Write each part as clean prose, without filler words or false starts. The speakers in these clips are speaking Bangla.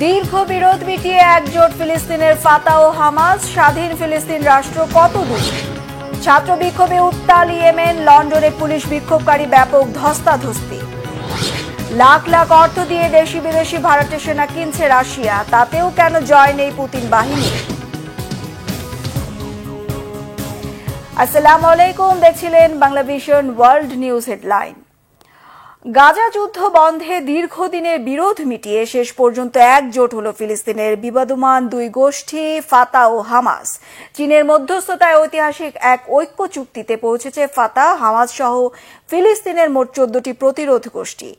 দীর্ঘ বিরোধ মিটিয়ে একজোট ফিলিস্তিনের ফাতা ও হামাস, স্বাধীন ফিলিস্তিন রাষ্ট্র কত দূর? ছাত্র বিক্ষোভে উত্তাল ইয়েমেন, লন্ডনে পুলিশ বিক্ষোভকারী ব্যাপক ধস্তাধস্তি। লাখ লাখ অর্থ দিয়ে দেশি বিদেশি ভাড়াটে সেনা কিনছে রাশিয়া, তাতেও কেন জয় নেই পুতিন বাহিনী? আসসালামু আলাইকুম, দেখছিলেন Bangla vision world news headline. Gaza যুদ্ধ বন্ধে দীর্ঘদিনের বিরোধ মিটিয়ে শেষ পর্যন্ত একজোট হল ফিলিস্তিনের বিবাদমান দুই গোষ্ঠী ফাতা ও হামাস। চীনের মধ্যস্থতায় ঐতিহাসিক এক ঐক্য চুক্তিতে পৌঁছেছে ফাতা, হামাস সহ ফিলিস্তিনের মোট 14টি প্রতিরোধ গোষ্ঠী।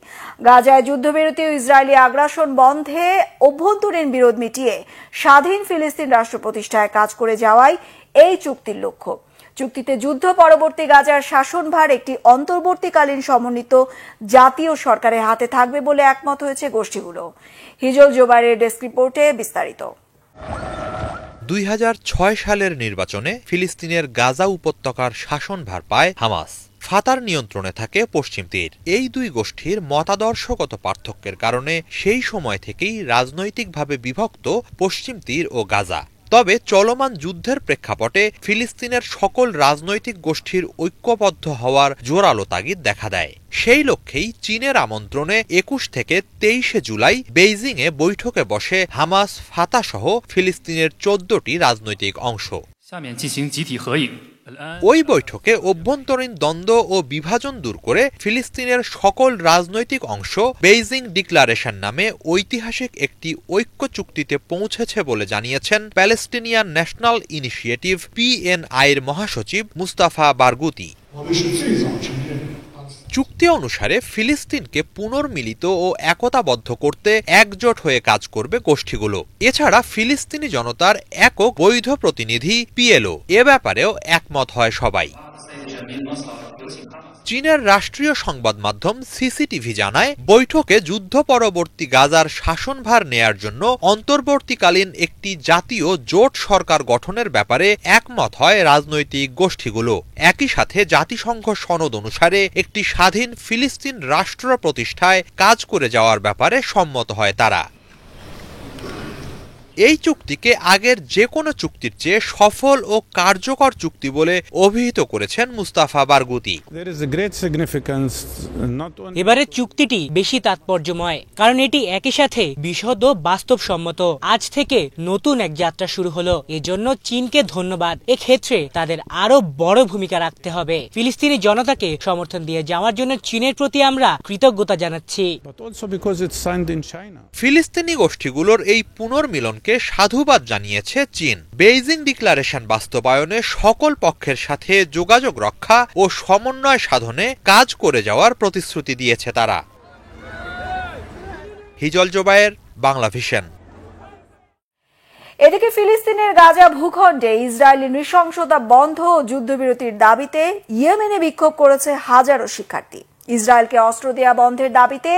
গাজায় যুদ্ধবিরতি ও ইসরায়েলি আগ্রাসন বন্ধে অভ্যন্তরীণ বিরোধ মিটিয়ে স্বাধীন ফিলিস্তিন রাষ্ট্র প্রতিষ্ঠায় কাজ করে যাওয়াই এই চুক্তির লক্ষ্য। চুক্তিতে যুদ্ধ পরবর্তী গাজার শাসনভার একটি অন্তর্বর্তীকালীন সমন্বিত জাতীয় সরকারের হাতে থাকবে বলে একমত হয়েছে গোষ্ঠীগুলো। হিজল জোবাইরের ডেস্ক রিপোর্টে বিস্তারিত। 2006 সালের নির্বাচনে ফিলিস্তিনের গাজা উপত্যকার শাসনভার পায় হামাস। ফাতার নিয়ন্ত্রণে থাকে পশ্চিম তীর। এই দুই গোষ্ঠীর মতাদর্শগত পার্থক্যের কারণে সেই সময় থেকেই রাজনৈতিকভাবে বিভক্ত পশ্চিম তীর ও গাজা। তবে চলমান যুদ্ধের প্রেক্ষাপটে ফিলিস্তিনের সকল রাজনৈতিক গোষ্ঠীর ঐক্যবদ্ধ হওয়ার জোরালো তাগিদ দেখা দেয়। সেই লক্ষ্যেই চীনের আমন্ত্রণে 21 থেকে 23 জুলাই বেইজিংয়ে বৈঠকে বসে হামাস, ফাতা সহ ফিলিস্তিনের 14টি রাজনৈতিক অংশ। ওই বৈঠকে অভ্যন্তরীণ দ্বন্দ্ব ও বিভাজন দূর করে ফিলিস্তিনের সকল রাজনৈতিক অংশ বেইজিং ডিক্লারেশন নামে ঐতিহাসিক একটি ঐক্য চুক্তিতে পৌঁছেছে বলে জানিয়েছেন প্যালেস্টিনিয়ান ন্যাশনাল ইনিশিয়েটিভ PNI এর মহাসচিব মুস্তাফা বারগুতি। চুক্তি অনুসারে ফিলিস্তিনকে পুনর্মিলিত ও একতাবদ্ধ করতে একজোট হয়ে কাজ করবে গোষ্ঠীগুলো। এছাড়া ফিলিস্তিনি জনতার একক বৈধ প্রতিনিধি PLO, এ ব্যাপারেও একমত হয় সবাই। চীনের রাষ্ট্রীয় সংবাদ মাধ্যম CCTV জানায়, বৈঠকে যুদ্ধ পরবর্তী গাজার শাসনভার নেয়ার জন্য অন্তর্বর্তীকালীন একটি জাতীয় জোট সরকার গঠনের ব্যাপারে একমত হয় রাজনৈতিক গোষ্ঠীগুলো। একই সাথে জাতিসংঘ সনদ অনুসারে একটি স্বাধীন ফিলিস্তিন রাষ্ট্র প্রতিষ্ঠায় কাজ করে যাওয়ার ব্যাপারে সম্মত হয় তারা। এই চুক্তিকে আগের যে কোনো চুক্তির চেয়ে সফল ও কার্যকর চুক্তি বলে অভিহিত করেছেন মুস্তাফা বারগুতি। এবারের চুক্তিটি বেশি তাৎপর্যময়, কারণ এটি একই সাথে বিশদ ও বাস্তবসম্মত। আজ থেকে নতুন এক যাত্রা শুরু হলো। এজন্য চীনকে ধন্যবাদ। এক্ষেত্রে তাদের আরো বড় ভূমিকা রাখতে হবে। ফিলিস্তিনি জনতাকে সমর্থন দিয়ে যাওয়ার জন্য চীনের প্রতি আমরা কৃতজ্ঞতা জানাচ্ছি। ফিলিস্তিনি গোষ্ঠীগুলোর এই পুনর্মিলন সাধুবাদ জানিয়েছে চীন। বেইজিং ডিক্লারেশন বাস্তবায়নে সকল পক্ষের সাথে যোগাযোগ রক্ষা ও সমন্বয় সাধনে কাজ করে যাওয়ার প্রতিশ্রুতি দিয়েছে তারা। হিজল জোবায়ের, বাংলা ভিশন। এদিকে ফিলিস্তিনের গাজা ভূখণ্ডে ইসরায়েলি নৃশংসতা বন্ধ ও যুদ্ধবিরতির দাবিতে ইয়েমেনে বিক্ষোভ করেছে হাজারো শিক্ষার্থী। ইসরায়েলকে অস্ত্র দেয়া বন্ধের দাবিতে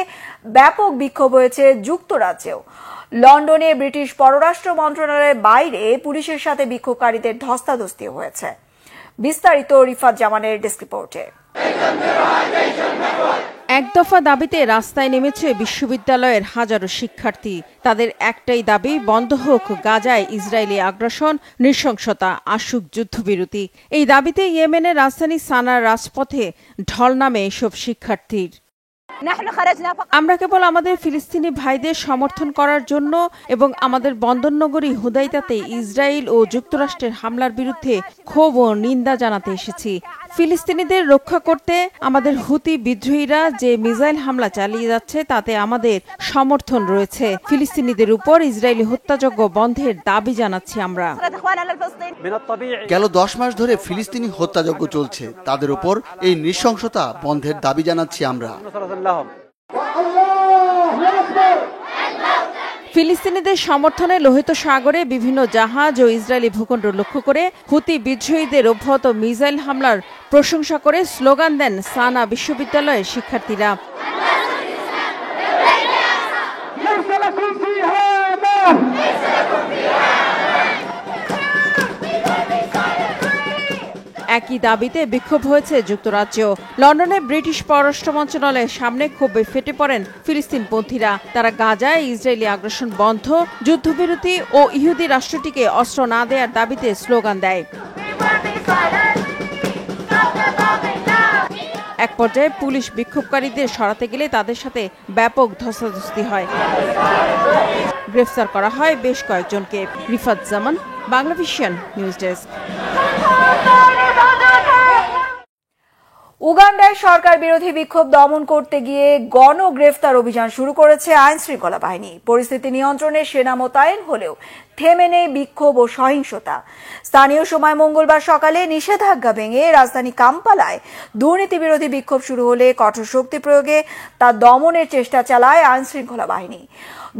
ব্যাপক বিক্ষোভ হয়েছে যুক্তরাজ্যেও। লন্ডনে ব্রিটিশ পররাষ্ট্র মন্ত্রণালয়ের বাইরে পুলিশের সাথে বিক্ষোভকারীদের ধস্তাধস্তি হয়েছে। বিস্তারিত রিফাত জামানের ডেস্ক রিপোর্টে। এক দফা দাবিতে রাস্তায় নেমেছে বিশ্ববিদ্যালয়ের হাজারো শিক্ষার্থী। তাদের একটাই দাবি, বন্ধ হোক গাজায় ইসরায়েলি আগ্রাসন, নৃশংসতা, আসুক যুদ্ধবিরতি। এই দাবিতে ইয়েমেনের রাজধানী সানার রাজপথে ঢল নামে এসব শিক্ষার্থীর। আমরা কেবল আমাদের ফিলিস্তিনি ভাইদের সমর্থন করার জন্য এবং আমাদের বন্দরনগরী হুদাইদাতে ইসরায়েল ও যুক্তরাষ্ট্রের হামলার বিরুদ্ধে ক্ষোভ ও নিন্দা জানাতে এসেছি। ফিলিস্তিনিদের রক্ষা করতে আমাদের হুতি বিদ্রোহীরা যে মিসাইল হামলা চালিয়ে যাচ্ছে তাতে আমাদের সমর্থন রয়েছে। ফিলিস্তিনিদের উপর ইসরায়েলি হত্যাযজ্ঞ বন্ধের দাবি জানাচ্ছি আমরা। গেল 10 মাস ধরে ফিলিস্তিনি হত্যাযজ্ঞ চলছে, তাদের উপর এই নৃশংসতা বন্ধের দাবি জানাচ্ছি আমরা। ফিলিস্তিনিদের সমর্থনে লোহিত সাগরে বিভিন্ন জাহাজ ও ইসরায়েলি ভূখণ্ড লক্ষ্য করে হুতি বিদ্রোহীদের অব্যাহত মিসাইল হামলার প্রশংসা করে স্লোগান দেন সানা বিশ্ববিদ্যালয়ের শিক্ষার্থীরা। একই দাবিতে বিক্ষোভ হয়েছে যুক্তরাজ্যেও। লন্ডনে ব্রিটিশ পররাষ্ট্র মন্ত্রণালয়ের সামনে ক্ষোভে ফেটে পড়েন ফিলিস্তিনপন্থীরা। তারা গাজায় ইসরায়েলি আগ্রাসন বন্ধ, যুদ্ধবিরতি ও ইহুদি রাষ্ট্রটিকে অস্ত্র না দেওয়ার দাবিতে স্লোগান দেয়। এক পর্যায়ে পুলিশ বিক্ষোভকারীদের সরাতে গেলে তাদের সাথে ব্যাপক ধস্তাধস্তি হয়। গ্রেফতার করা হয় বেশ কয়েকজনকে। রিফাত জামান, বাংলাভিশন নিউজ ডেস্ক। উগান্ডায় সরকার বিরোধী বিক্ষোভ দমন করতে গিয়ে গণগ্রেফতার অভিযান শুরু করেছে আইন শৃঙ্খলা বাহিনী। পরিস্থিতি নিয়ন্ত্রণে সেনা মোতায়েন হলেও থেমে নেই বিক্ষোভ ও সহিংসতা। স্থানীয় সময় মঙ্গলবার সকালে নিষেধাজ্ঞা ভেঙে রাজধানী কাম্পালায় দুর্নীতি বিরোধী বিক্ষোভ শুরু হলে কঠোর শক্তি প্রয়োগে তা দমনের চেষ্টা চালায় আইন শৃঙ্খলা বাহিনী।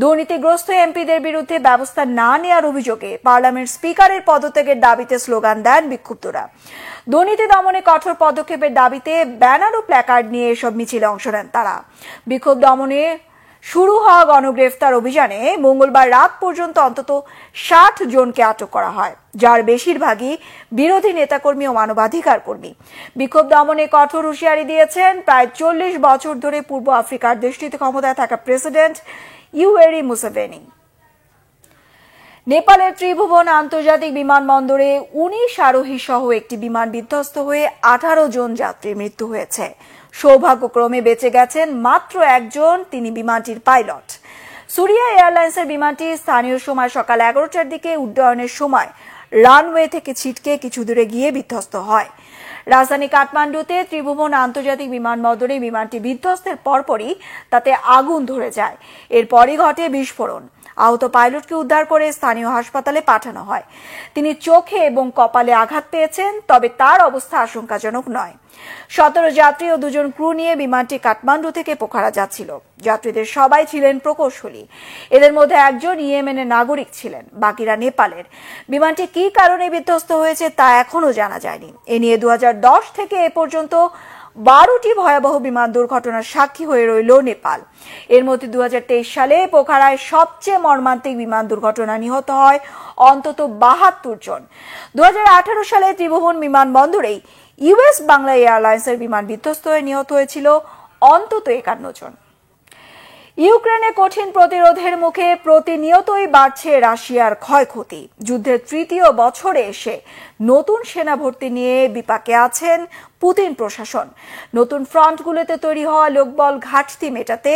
দুর্নীতিগ্রস্ত এমপিদের বিরুদ্ধে ব্যবস্থা না নেওয়ার অভিযোগে পার্লামেন্ট স্পিকারের পদত্যাগের দাবিতে স্লোগান দেন বিক্ষুব্ধরা। দুর্নীতি দমনে কঠোর পদক্ষেপের দাবিতে ব্যানার ও প্ল্যাকার্ড নিয়ে এসব মিছিলে অংশ নেন তারা। বিক্ষোভ দমনে শুরু হওয়া গণগ্রেফতার অভিযানে মঙ্গলবার রাত পর্যন্ত অন্তত 60 জনকে আটক করা হয়, যার বেশিরভাগই বিরোধী নেতাকর্মী ও মানবাধিকার কর্মী। বিক্ষোভ দমনে কঠোর হুঁশিয়ারি দিয়েছেন প্রায় 40 বছর ধরে পূর্ব আফ্রিকার দেশটিতে ক্ষমতায় থাকা প্রেসিডেন্ট ইউয়েরি মুসেভেনি। নেপালের ত্রিভুবন আন্তর্জাতিক বিমানবন্দরে 19 আরোহী সহ একটি বিমান বিধ্বস্ত হয়ে 18 জন যাত্রীর মৃত্যু হয়েছে। সৌভাগ্যক্রমে বেঁচে গেছেন মাত্র একজন, তিনি বিমানটির পাইলট। সুরিয়া এয়ারলাইন্সের বিমানটি স্থানীয় সময় সকাল 11টার দিকে উড্ডয়নের সময় রানওয়ে থেকে ছিটকে কিছু দূরে গিয়ে বিধ্বস্ত হয়। রাজধানী কাঠমান্ডুতে ত্রিভুবন আন্তর্জাতিক বিমানবন্দরে বিমানটি বিধ্বস্তের পরপরই তাতে আগুন ধরে যায়। এরপরই ঘটে বিস্ফোরণ। আহত পাইলটকে উদ্ধার করে স্থানীয় হাসপাতালে পাঠানো হয়। তিনি চোখে এবং কপালে আঘাত পেয়েছেন, তবে তার অবস্থা আশঙ্কাজনক নয়। 17 যাত্রী ও 2 জন ক্রু নিয়ে বিমানটি কাঠমান্ডু থেকে পোখারা যাচ্ছিল। যাত্রীদের সবাই ছিলেন প্রকৌশলী। এদের মধ্যে একজন ইয়েমেনের নাগরিক ছিলেন, বাকিরা নেপালের। বিমানটি কি কারণে বিধ্বস্ত হয়েছে তা এখনো জানা যায়নি। এ নিয়ে 2010 থেকে এ পর্যন্ত 12টি ভয়াবহ বিমান দুর্ঘটনার সাক্ষী হয়ে রইল নেপাল। এর মধ্যে 2023 সালে পোখারায় সবচেয়ে মর্মান্তিক বিমান দুর্ঘটনা নিহত হয় অন্তত 72 জন। 2018 সালে ত্রিভুবন বিমানবন্দরেই ইউএস বাংলা এয়ারলাইন্সের বিমান বিধ্বস্ত হয়ে নিহত হয়েছিল অন্তত 51 জন। ইউক্রেনে কঠিন প্রতিরোধের মুখে প্রতিনিয়তই বাড়ছে রাশিয়ার ক্ষয়ক্ষতি। যুদ্ধের 3য় বছরে এসে নতুন সেনা ভর্তি নিয়ে বিপাকে আছেন পুতিন প্রশাসন। নতুন ফ্রন্টগুলোতে তৈরি হওয়া লোকবল ঘাটতি মেটাতে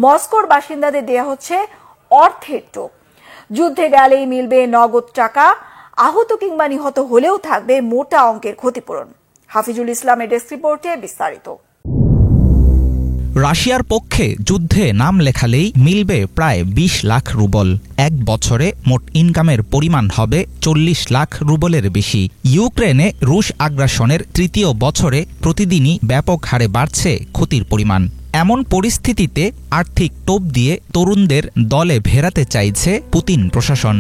মস্কোর বাসিন্দাদের দেয়া হচ্ছে অর্থের টোপ। যুদ্ধে গেলেই মিলবে নগদ টাকা, আহত কিংবা নিহত হলেও থাকবে মোটা অঙ্কের ক্ষতিপূরণ। হাফিজুল ইসলামের ডেস্ক রিপোর্টে বিস্তারিত। রাশিয়ার পক্ষে যুদ্ধে নাম লেখালেই মিলবে প্রায় 20 লাখ রুবল। এক বছরে মোট ইনকামের পরিমাণ হবে 40 লাখ রুবলের বেশি। ইউক্রেনে রুশ আগ্রাসনের 3য় বছরে প্রতিদিনই ব্যাপক হারে বাড়ছে ক্ষতির পরিমাণ। এমন পরিস্থিতিতে আর্থিক টোপ দিয়ে তরুণদের দলে ভেড়াতে চাইছে পুতিন প্রশাসন।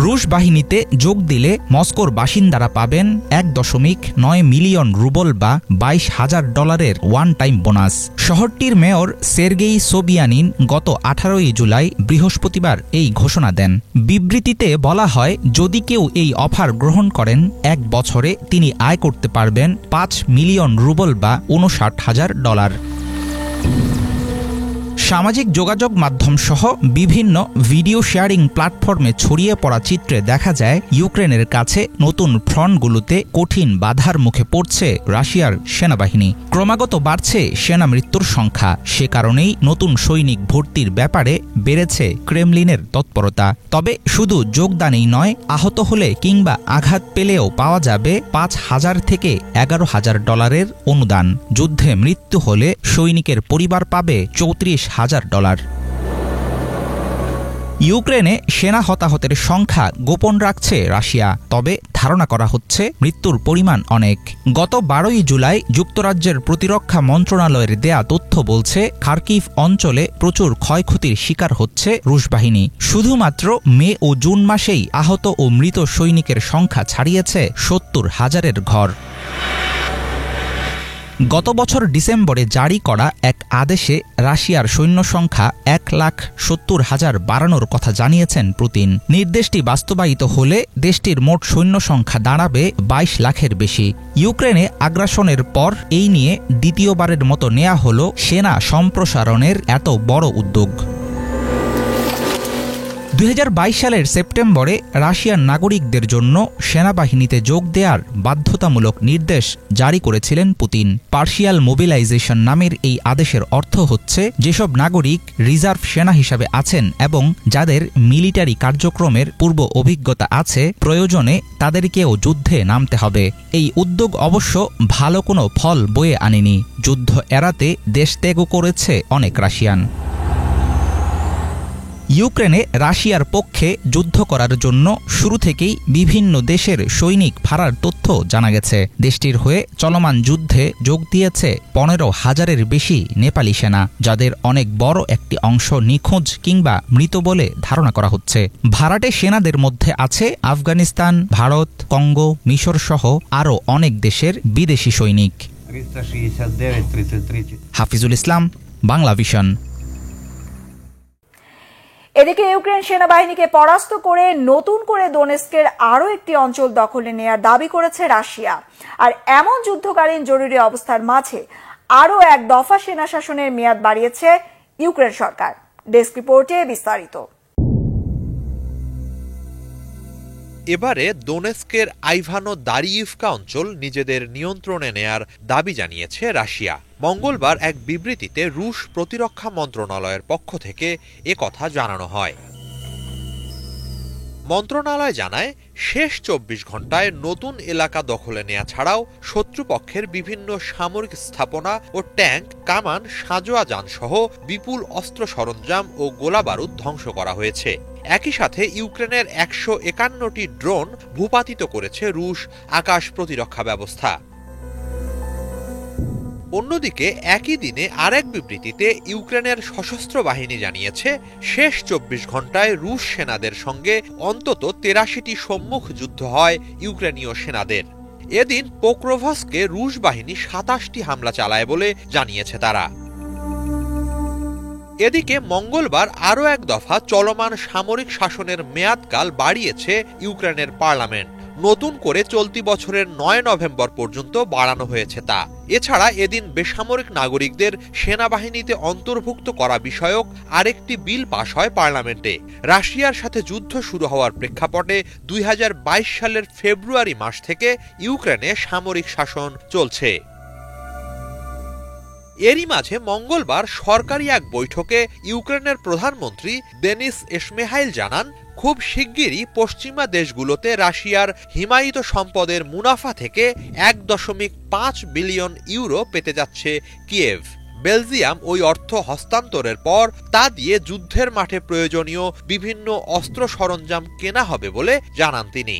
রুশ বাহিনীতে যোগ দিলে মস্কোর বাসিন্দারা পাবেন 1.9 মিলিয়ন রুবল বা $22,000 ওয়ান টাইম বোনাস। শহরটির মেয়র সের্গেই সোবিয়ানিন গত 18 জুলাই বৃহস্পতিবার এই ঘোষণা দেন। বিবৃতিতে বলা হয়, যদি কেউ এই অফার গ্রহণ করেন, 1 বছরে তিনি আয় করতে পারবেন 5 মিলিয়ন রুবল বা $59,000। সামাজিক যোগাযোগ মাধ্যম সহ বিভিন্ন ভিডিও শেয়ারিং প্ল্যাটফর্মে ছড়িয়ে পড়া চিত্রে দেখা যায় ইউক্রেনের কাছে নতুন ফ্রন্টগুলোতে কঠিন বাধার মুখে পড়ছে রাশিয়ার সেনাবাহিনী। ক্রমাগত বাড়ছে সেনা মৃত্যুর সংখ্যা। সে কারণেই নতুন সৈনিক ভর্তির ব্যাপারে বেড়েছে ক্রেমলিনের তৎপরতা। তবে শুধু যোগদানেই নয়, আহত হলে কিংবা আঘাত পেলেও পাওয়া যাবে $5,000 থেকে $11,000 অনুদান। যুদ্ধে মৃত্যু হলে সৈনিকের পরিবার পাবে $34,000। ইউক্রেনে সেনা হতাহতের সংখ্যা গোপন রাখছে রাশিয়া, তবে ধারণা করা হচ্ছে মৃত্যুর পরিমাণ অনেক। গত 12 জুলাই যুক্তরাজ্যের প্রতিরক্ষা মন্ত্রণালয়ের দেয়া তথ্য বলছে, খার্কিভ অঞ্চলে প্রচুর ক্ষয়ক্ষতির শিকার হচ্ছে রুশ বাহিনী। শুধুমাত্র মে ও জুন মাসেই আহত ও মৃত সৈনিকের সংখ্যা ছাড়িয়েছে 70,000-এর ঘর। গত বছর ডিসেম্বরে জারি করা এক আদেশে রাশিয়ার সৈন্য সংখ্যা 1,70,000 বাড়ানোর কথা জানিয়েছেন পুতিন। নির্দেশটি বাস্তবায়িত হলে দেশটির মোট সৈন্য সংখ্যা দাঁড়াবে 22 লাখের বেশি। ইউক্রেনে আগ্রাসনের পর এই নিয়ে দ্বিতীয়বারের মতো নেওয়া হলো সেনা সম্প্রসারণের এত বড় উদ্যোগ। 2022 সালের সেপ্টেম্বরে রাশিয়ার নাগরিকদের জন্য সেনাবাহিনীতে যোগ দেওয়ার বাধ্যতামূলক নির্দেশ জারি করেছিলেন পুতিন। পার্শিয়াল মোবিলাইজেশন নামের এই আদেশের অর্থ হচ্ছে যেসব নাগরিক রিজার্ভ সেনা হিসাবে আছেন এবং যাদের মিলিটারি কার্যক্রমের পূর্ব অভিজ্ঞতা আছে, প্রয়োজনে তাদেরকেও যুদ্ধে নামতে হবে। এই উদ্যোগ অবশ্য ভালো কোনো ফল বয়ে আনেনি। যুদ্ধ এড়াতে দেশ ত্যাগও করেছে অনেক রাশিয়ান। ইউক্রেনে রাশিয়ার পক্ষে যুদ্ধ করার জন্য শুরু থেকেই বিভিন্ন দেশের সৈনিক ভাড়ার তথ্য জানা গেছে। দেশটির হয়ে চলমান যুদ্ধে যোগ দিয়েছে 15,000-এর বেশি নেপালি সেনা, যাদের অনেক বড় একটি অংশ নিখোঁজ কিংবা মৃত বলে ধারণা করা হচ্ছে। ভাড়াটে সেনাদের মধ্যে আছে আফগানিস্তান, ভারত, কঙ্গো, মিশর সহ আরও অনেক দেশের বিদেশি সৈনিক। হাফিজুল ইসলাম, বাংলা ভিশন। এদিকে ইউক্রেন সেনাবাহিনীকে পরাস্ত করে নতুন করে দোনেস্কের আরও একটি অঞ্চল দখলে নেয়ার দাবি করেছে রাশিয়া। আর এমন যুদ্ধকালীন জরুরি অবস্থার মাঝে আরও এক দফা সেনা শাসনের মেয়াদ বাড়িয়েছে ইউক্রেন সরকার। ডেস্ক রিপোর্টে বিস্তারিত। এবারে দোনেস্কের আইভানো দারিইভকা অঞ্চল নিজেদের নিয়ন্ত্রণে নেয়ার দাবি জানিয়েছে রাশিয়া। মঙ্গলবার এক বিবৃতিতে রুশ প্রতিরক্ষা মন্ত্রণালয়ের পক্ষ থেকে একথা জানানো হয়। মন্ত্রণালয় জানায়, শেষ 24 ঘণ্টায় নতুন এলাকা দখলে নেওয়া ছাড়াও শত্রুপক্ষের বিভিন্ন সামরিক স্থাপনা ও ট্যাঙ্ক, কামান, সাঁজোয়া যান সহ বিপুল অস্ত্র সরঞ্জাম ও গোলাবারুদ ধ্বংস করা হয়েছে। একই সাথে ইউক্রেনের 151টি ড্রোন ভূপাতিত করেছে রুশ আকাশ প্রতিরক্ষা ব্যবস্থা। অন্যদিকে একই দিনে আরেক বিবৃতিতে ইউক্রেনের সশস্ত্র বাহিনী জানিয়েছে, শেষ 24 ঘণ্টায় রুশ সেনাদের সঙ্গে অন্তত 83টি সম্মুখ যুদ্ধ হয় ইউক্রেনীয় সেনাদের। এদিন পোক্রোভস্কে রুশ বাহিনী 27টি হামলা চালায় বলে জানিয়েছে তারা। এদিকে মঙ্গলবার আরও এক দফা চলমান সামরিক শাসনের মেয়াদকাল বাড়িয়েছে ইউক্রেনের পার্লামেন্ট। নতুন করে চলতি বছরের 9 নভেম্বর পর্যন্ত বাড়ানো হয়েছে তা। এছাড়া এদিন বেসামরিক নাগরিকদের সেনাবাহিনীতে অন্তর্ভুক্ত করা বিষয়ক আরেকটি বিল পাশ হয় পার্লামেন্টে। রাশিয়ার সাথে যুদ্ধ শুরু হওয়ার প্রেক্ষাপটে 2022 সালের ফেব্রুয়ারি মাস থেকে ইউক্রেনে সামরিক শাসন চলছে। এরই মাঝে মঙ্গলবার সরকারি এক বৈঠকে ইউক্রেনের প্রধানমন্ত্রী দেনিস এশমেহাইল জানান, খুব শিগগিরই পশ্চিমা দেশগুলোতে রাশিয়ার হিমায়িত সম্পদের মুনাফা থেকে 1.5 বিলিয়ন ইউরো পেতে যাচ্ছে কিয়েভ। বেলজিয়াম ওই অর্থ হস্তান্তরের পর তা দিয়ে যুদ্ধের মাঠে প্রয়োজনীয় বিভিন্ন অস্ত্র সরঞ্জাম কেনা হবে বলে জানান তিনি।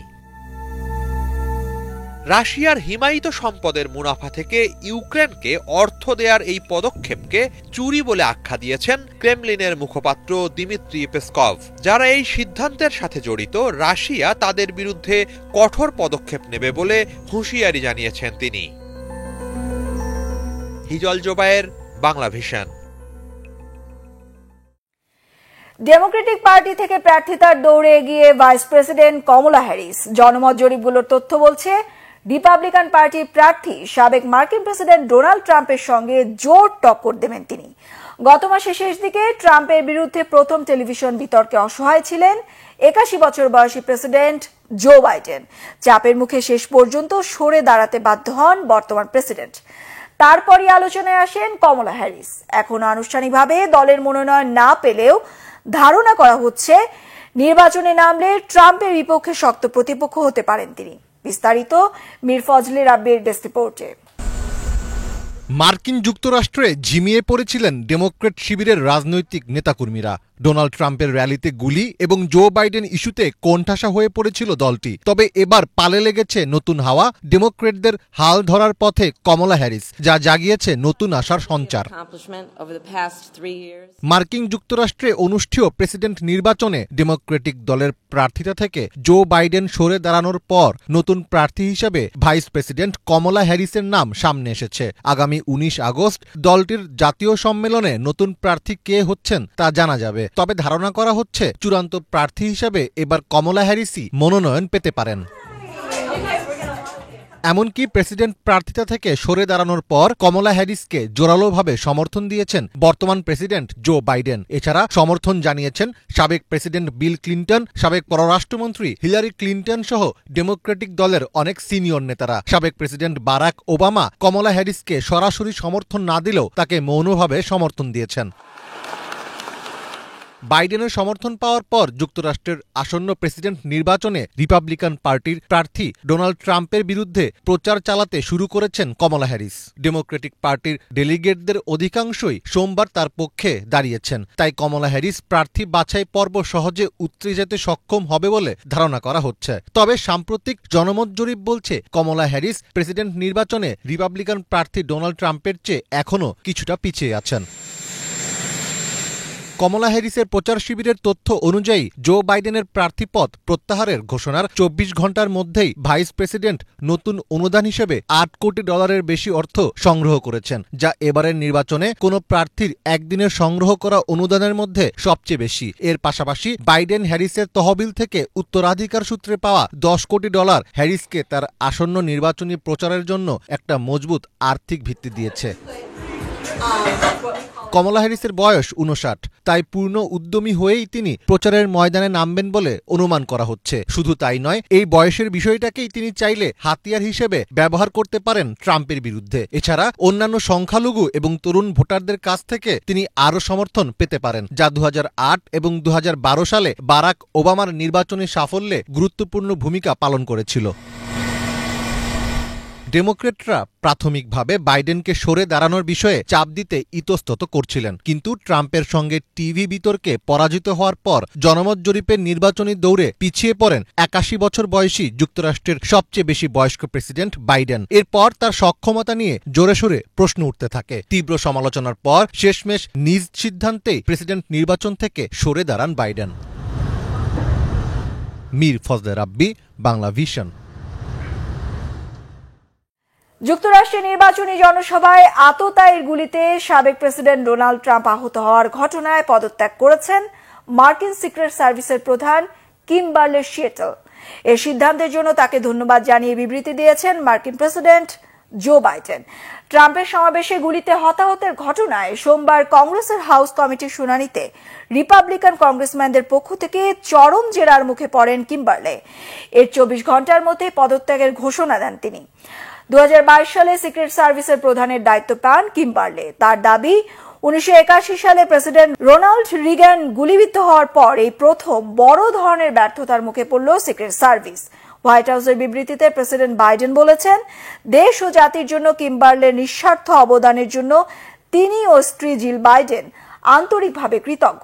রাশিয়ার হিমায়িত সম্পদের মুনাফা থেকে ইউক্রেনকে অর্থ দেওয়ার এই পদক্ষেপকে চুরি বলে আখ্যা দিয়েছেন ক্রেমলিনের মুখপাত্র দিমিত্রি পেসকভ। যারা এই সিদ্ধান্তের সাথে জড়িত, রাশিয়া তাদের বিরুদ্ধে কঠোর পদক্ষেপ নেবে বলে হুঁশিয়ারি জানিয়েছেন তিনি। Hijol Zobayer, Bangla Vision. Democratic Party থেকে প্রার্থিতার দৌড়ে এগিয়ে ভাইস প্রেসিডেন্ট কমলা হ্যারিস। জনমত জরিপগুলোর তথ্য বলছে, রিপাবলিকান পার্টির প্রার্থী সাবেক মার্কিন প্রেসিডেন্ট ডোনাল্ড ট্রাম্পের সঙ্গে জোর টক্কর দেবেন তিনি। গত মাসের শেষ দিকে ট্রাম্পের বিরুদ্ধে প্রথম টেলিভিশন বিতর্কে অসহায় ছিলেন 81 বছর বয়সী প্রেসিডেন্ট জো বাইডেন। চাপের মুখে শেষ পর্যন্ত সরে দাঁড়াতে বাধ্য হন বর্তমান প্রেসিডেন্ট। তারপরই আলোচনায় আসেন কমলা হ্যারিস। এখনো আনুষ্ঠানিকভাবে দলের মনোনয়ন না পেলেও ধারণা করা হচ্ছে, নির্বাচনে নামলে ট্রাম্পের বিপক্ষে শক্ত প্রতিপক্ষ হতে পারেন তিনি। বিস্তারিত মীর ফজলে রাব্বির ডেস্ক রিপোর্টে। মার্কিন যুক্তরাষ্ট্রে ঝিমিয়ে পড়েছিলেন ডেমোক্র্যাট শিবিরের রাজনৈতিক নেতাকর্মীরা। ডোনাল্ড ট্রাম্পের র্যালিতে গুলি এবং জো বাইডেন ইস্যুতে কোণঠাসা হয়ে পড়েছিল দলটি। তবে এবার পালে লেগেছে নতুন হাওয়া। ডেমোক্র্যাটদের হাল ধরার পথে কমলা হ্যারিস, যা জাগিয়েছে নতুন আশার সঞ্চার। মার্কিন যুক্তরাষ্ট্রে অনুষ্ঠেয় প্রেসিডেন্ট নির্বাচনে ডেমোক্রেটিক দলের প্রার্থিতা থেকে জো বাইডেন সরে দাঁড়ানোর পর নতুন প্রার্থী হিসেবে ভাইস প্রেসিডেন্ট কমলা হ্যারিসের নাম সামনে এসেছে। আগামী 19 আগস্ট দলটির জাতীয় সম্মেলনে নতুন প্রার্থী কে হচ্ছেন তা জানা যাবে। তবে ধারণা করা হচ্ছে চূড়ান্ত প্রার্থী হিসেবে এবার কমলা হ্যারিসই মনোনয়ন পেতে পারেন। এমনকি প্রেসিডেন্ট প্রার্থিতা থেকে সরে দাঁড়ানোর পর কমলা হ্যারিসকে জোরালোভাবে সমর্থন দিয়েছেন বর্তমান প্রেসিডেন্ট জো বাইডেন। এছাড়া সমর্থন জানিয়েছেন সাবেক প্রেসিডেন্ট বিল ক্লিন্টন, সাবেক পররাষ্ট্রমন্ত্রী হিলারি ক্লিন্টন সহ ডেমোক্রেটিক দলের অনেক সিনিয়র নেতারা। সাবেক প্রেসিডেন্ট বারাক ওবামা কমলা হ্যারিসকে সরাসরি সমর্থন না দিলেও তাকে মৌনভাবে সমর্থন দিয়েছেন। বাইডেনের সমর্থন পাওয়ার পর যুক্তরাষ্ট্রের আসন্ন প্রেসিডেন্ট নির্বাচনে রিপাবলিকান পার্টির প্রার্থী ডোনাল্ড ট্রাম্পের বিরুদ্ধে প্রচার চালাতে শুরু করেছেন কমলা হ্যারিস। ডেমোক্রেটিক পার্টির ডেলিগেটদের অধিকাংশই সোমবার তার পক্ষে দাঁড়িয়েছেন। তাই কমলা হ্যারিস প্রার্থী বাছাই পর্ব সহজে উতরে যেতে সক্ষম হবে বলে ধারণা করা হচ্ছে। তবে সাম্প্রতিক জনমত জরিপ বলছে কমলা হ্যারিস প্রেসিডেন্ট নির্বাচনে রিপাবলিকান প্রার্থী ডোনাল্ড ট্রাম্পের চেয়ে এখনও কিছুটা পিছিয়ে আছেন। কমলা হ্যারিসের প্রচার শিবিরের তথ্য অনুযায়ী জো বাইডেনের প্রার্থীপদ প্রত্যাহারের ঘোষণার 24 ঘণ্টার মধ্যেই ভাইস প্রেসিডেন্ট নতুন অনুদান হিসেবে $8 কোটি বেশি অর্থ সংগ্রহ করেছেন, যা এবারের নির্বাচনে কোনো প্রার্থীর একদিনের সংগ্রহ করা অনুদানের মধ্যে সবচেয়ে বেশি। এর পাশাপাশি বাইডেন হ্যারিসের তহবিল থেকে উত্তরাধিকার সূত্রে পাওয়া $10 কোটি হ্যারিসকে তার আসন্ন নির্বাচনী প্রচারের জন্য একটা মজবুত আর্থিক ভিত্তি দিয়েছে। কমলা হ্যারিসের বয়স 59, তাই পূর্ণ উদ্যমী হয়েই তিনি প্রচারের ময়দানে নামবেন বলে অনুমান করা হচ্ছে। শুধু তাই নয়, এই বয়সের বিষয়টাকেই তিনি চাইলে হাতিয়ার হিসেবে ব্যবহার করতে পারেন ট্রাম্পের বিরুদ্ধে। এছাড়া অন্যান্য সংখ্যালঘু এবং তরুণ ভোটারদের কাছ থেকে তিনি আরও সমর্থন পেতে পারেন, যা 2008 এবং 2012 সালে বারাক ওবামার নির্বাচনী সাফল্যে গুরুত্বপূর্ণ ভূমিকা পালন করেছিল। ডেমোক্রেটরা প্রাথমিকভাবে বাইডেনকে সরে দাঁড়ানোর বিষয়ে চাপ দিতে ইতস্তত করছিলেন, কিন্তু ট্রাম্পের সঙ্গে টিভি বিতর্কে পরাজিত হওয়ার পর জনমত জরিপের নির্বাচনী দৌড়ে পিছিয়ে পড়েন 81 বছর বয়সী যুক্তরাষ্ট্রের সবচেয়ে বেশি বয়স্ক প্রেসিডেন্ট বাইডেন। এরপর তার সক্ষমতা নিয়ে জোরে সোরে প্রশ্ন উঠতে থাকে। তীব্র সমালোচনার পর শেষমেশ নিজ সিদ্ধান্তেই প্রেসিডেন্ট নির্বাচন থেকে সরে দাঁড়ান বাইডেন। মীর ফজলে রাব্বি, বাংলা ভিশন। যুক্তরাষ্ট্রের নির্বাচনী জনসভায় আততায়ীর গুলিতে সাবেক প্রেসিডেন্ট ডোনাল্ড ট্রাম্প আহত হওয়ার ঘটনায় পদত্যাগ করেছেন মার্কিন সিক্রেট সার্ভিসের প্রধান কিম্বারলে শিয়েটল। এই সিদ্ধান্তের জন্য তাকে ধন্যবাদ জানিয়ে বিবৃতি দিয়েছেন মার্কিন প্রেসিডেন্ট জো বাইডেন। ট্রাম্পের সমাবেশে গুলিতে হতাহতের ঘটনায় সোমবার কংগ্রেসের হাউস কমিটির শুনানিতে রিপাবলিকান কংগ্রেসম্যানদের পক্ষ থেকে চরম জেরার মুখে পড়েন কিম্বারলে। এর 24 ঘণ্টার মধ্যে পদত্যাগের ঘোষণা দেন তিনি। 2022 সালে সিক্রেট সার্ভিসের প্রধানের দায়িত্ব পান কিম্বারলে। তার দাবি, 1981 সালে প্রেসিডেন্ট রোনাল্ড রিগান গুলিবিদ্ধ হওয়ার পর এই প্রথম বড় ধরনের ব্যর্থতার মুখে পড়ল সিক্রেট সার্ভিস। হোয়াইট হাউসের বিবৃতিতে প্রেসিডেন্ট বাইডেন বলেছেন, দেশ ও জাতির জন্য কিম্বারলের নিঃস্বার্থ অবদানের জন্য তিনি ও স্ত্রী জিল বাইডেন আন্তরিকভাবে কৃতজ্ঞ।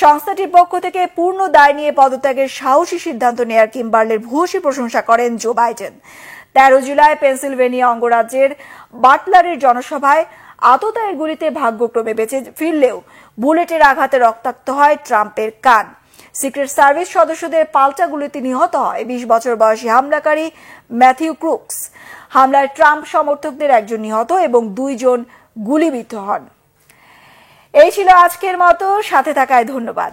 সংস্থাটির পক্ষ থেকে পূর্ণ দায় নিয়ে পদত্যাগের সাহসী সিদ্ধান্ত নেয়ার কিম্বারলের ভূয়সী প্রশংসা করেন জো বাইডেন। 13 জুলাই পেনসিলভেনিয়া অঙ্গরাজ্যের বাটলারের জনসভায় আততায়ীর গুলিতে ভাগ্যক্রমে বেঁচে ফিরলেও বুলেটের আঘাতে রক্তাক্ত হয় ট্রাম্পের কান। সিক্রেট সার্ভিস সদস্যদের পাল্টা গুলিতে নিহত হয় 20 বছর বয়সী হামলাকারী ম্যাথিউ ক্রুকস। হামলায় ট্রাম্প সমর্থকদের একজন নিহত এবং 2 জন গুলিবিদ্ধ হন। এই ছিল আজকের মতো, সাথে থাকায় ধন্যবাদ।